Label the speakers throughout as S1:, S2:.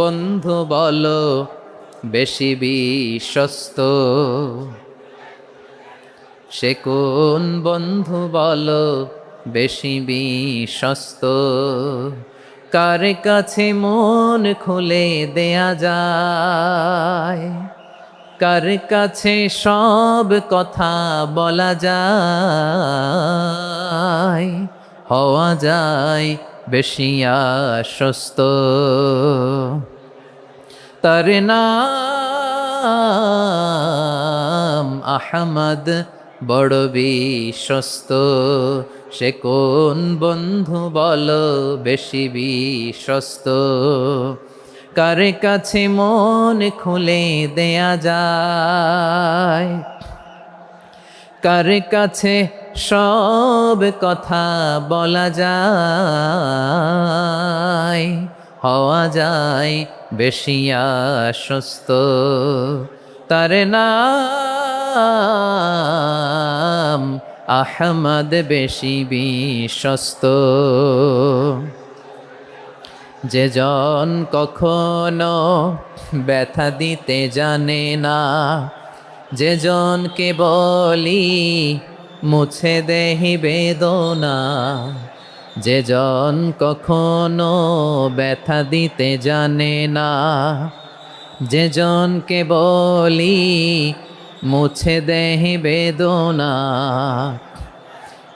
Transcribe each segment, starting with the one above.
S1: বন্ধু বলো বেশি বিশ্বস্ত, সে কোন বন্ধু বলো বেশি বিশ্বস্ত, কার কাছে মন খুলে দেয়া যায়, কার কাছে সব কথা বলা যায়, হওয়া যায় বেশি আশ্বস্ত। তার নাম আহমদ, বড় বিশ্বস্ত, সে কোন বন্ধু বলো বেশি বিশ্বস্ত, কার কাছে মন খুলে দেয়া যায়, কার কাছে সব কথা বলা যায়, হওয়া যায় বেশি আশ্বস্ত। তার নাম আহমদ, বেশি বিশ্বস্ত। যে জন কখনো ব্যথা দিতে জানে না, যে জনকে বলি মুছে দেহি বেদনা, যে জন কখনো ব্যথা দিতে জানে না, যে জনকে বলি মুছে দেহি বেদনা,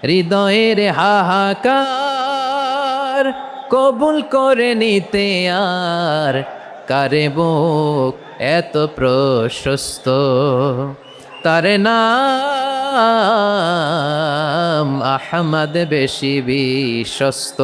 S1: হৃদয়ের হাহাকার কবুল করে নিতে আর কারে বুক এত প্রশস্ত। তার নাম আহমদ, বেশি বিশ্বস্ত।